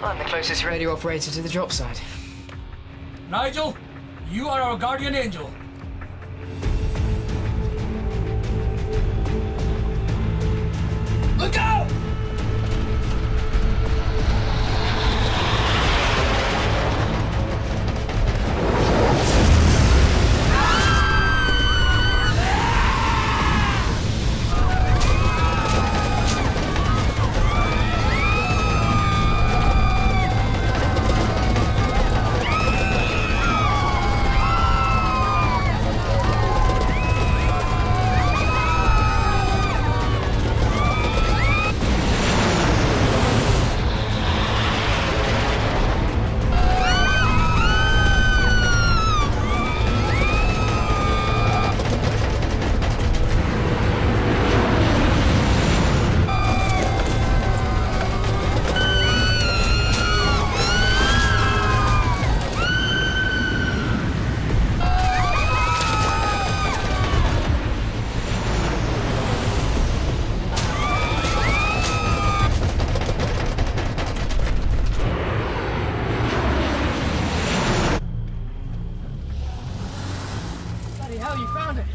I'm the closest radio operator to the drop site. Nigel, you are our guardian angel. Look out! Bloody hell, you found it.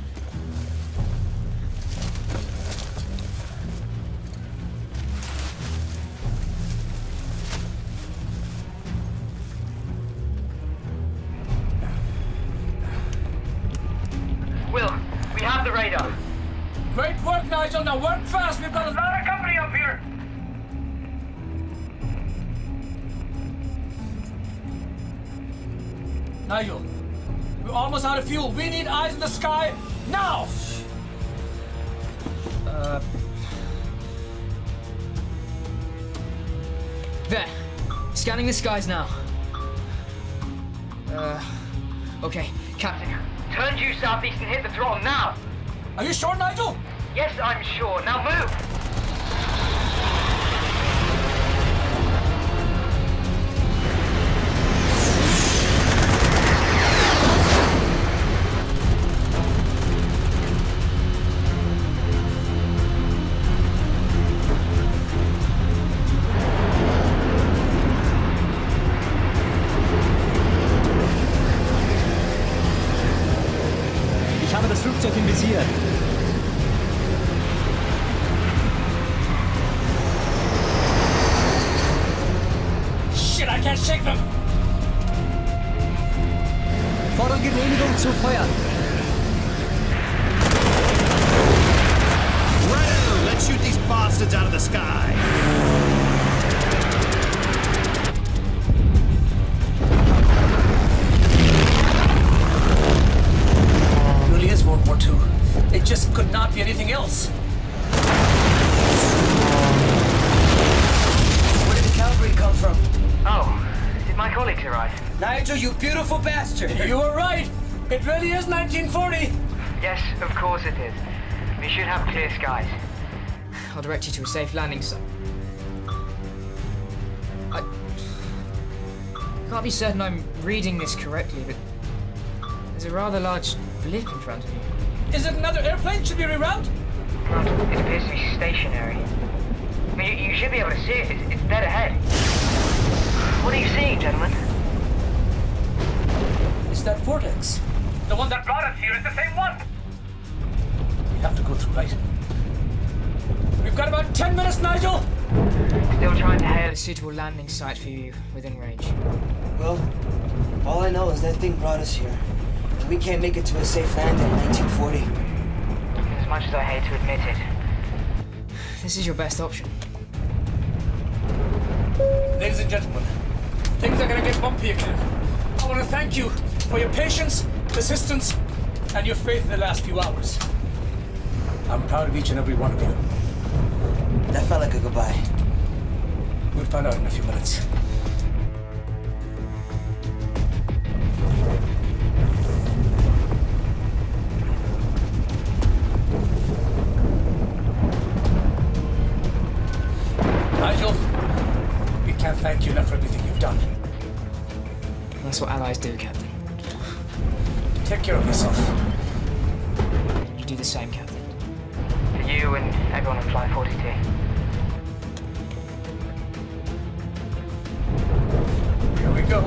Will, we have the radar. Great work, Nigel. Now work fast. We've got a lot of company up here. Nigel, we're almost out of fuel. We need eyes in the sky now. There. Scanning the skies now. Okay, Captain. Turn due southeast and hit the throttle now. Are you sure, Nigel? Yes, I'm sure. Now move. signalisiert. Shit, I can't shake them! Fordern Genehmigung zu feuern. Red, let's shoot these bastards out of the sky! It really is World War II. It just could not be anything else. Where did the cavalry come from? Oh, did my colleagues arrive? Nigel, you beautiful bastard! You were right! It really is 1940! Yes, of course it is. We should have clear skies. I'll direct you to a safe landing site. I can't be certain I'm reading this correctly, but there's a rather large blip in front of you. Is it another airplane? Should we reroute? Well, it appears to be stationary. I mean, you should be able to see it. It's dead ahead. What are you seeing, gentlemen? It's that vortex. The one that brought us here is the same one. We have to go through, right? We've got about 10 minutes, Nigel! Still trying to hail a suitable landing site for you within range. Well, all I know is that thing brought us here. And we can't make it to a safe landing in 1940. As much as I hate to admit it. This is your best option. Ladies and gentlemen, things are gonna get bumpy again. I want to thank you for your patience, persistence, and your faith in the last few hours. I'm proud of each and every one of you. That felt like a goodbye. We'll find out in a few minutes. Nigel, we can't thank you enough for everything you've done. That's what allies do, Captain. Take care of yourself. You do the same, Captain. For you and everyone on Flight 42. Here we go.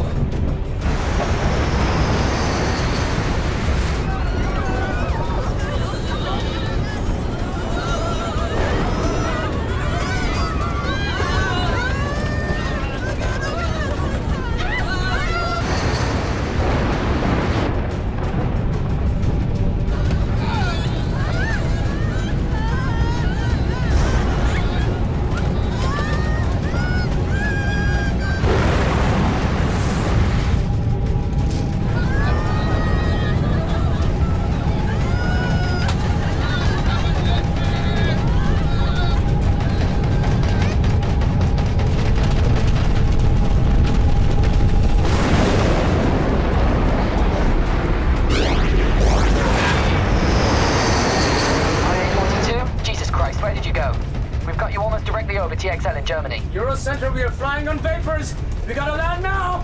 TXL in Germany. Eurocenter, we are flying on vapors. We gotta land now.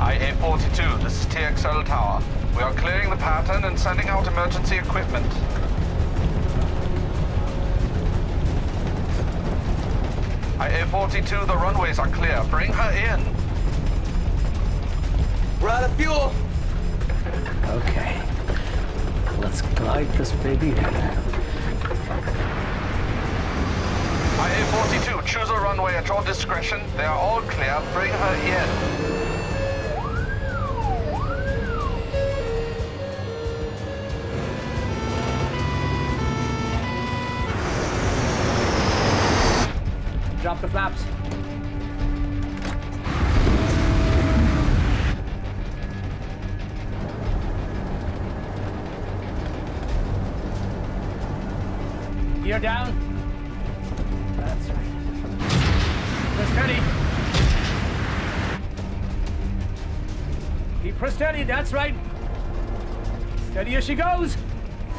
IA-42, this is TXL Tower. We are clearing the pattern and sending out emergency equipment. IA-42, the runways are clear. Bring her in. We're out of fuel. Okay. Let's glide this baby in. IA-42, choose a runway at your discretion. They are all clear. Bring her in. Drop the flaps. Gear down. That's right. Press steady. Keep her steady, that's right. Steady as she goes.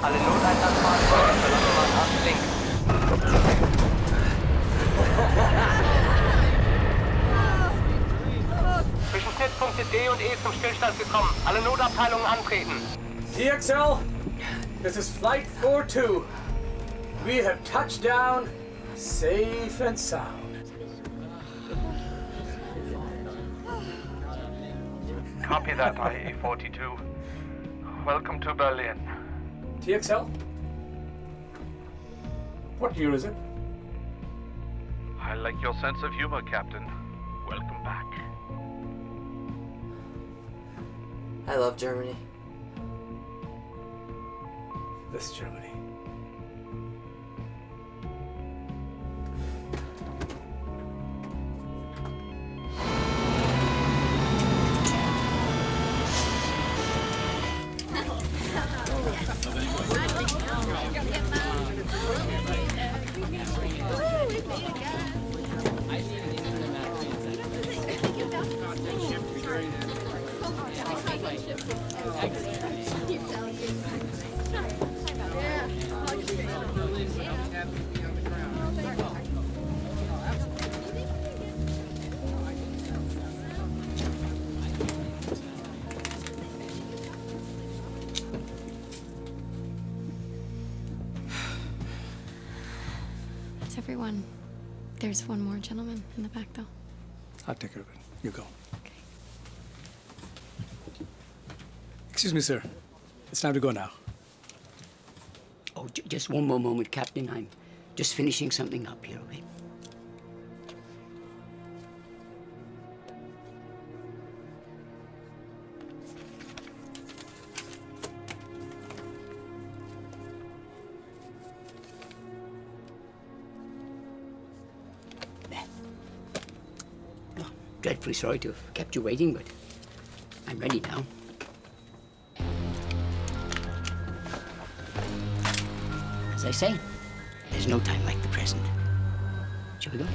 Alle Noteinsatzfahrten verlassen Manhattan links. Zwischen Schnittpunkte D und E zum Stillstand gekommen. Alle Notabteilungen antreten. TXL, this is Flight 42. We have touched down safe and sound. Copy that, IE-42. Welcome to Berlin. TXL? What year is it? I like your sense of humor, Captain. Welcome back. I love Germany. This Germany. That's everyone. There's one more gentleman in the back, though. I'll take care of it. You go. Okay. Excuse me, sir. It's time to go now. Oh, just one more moment, Captain. I'm just finishing something up here, okay? Dreadfully sorry to have kept you waiting, but I'm ready now. As I say, there's no time like the present. Shall we go?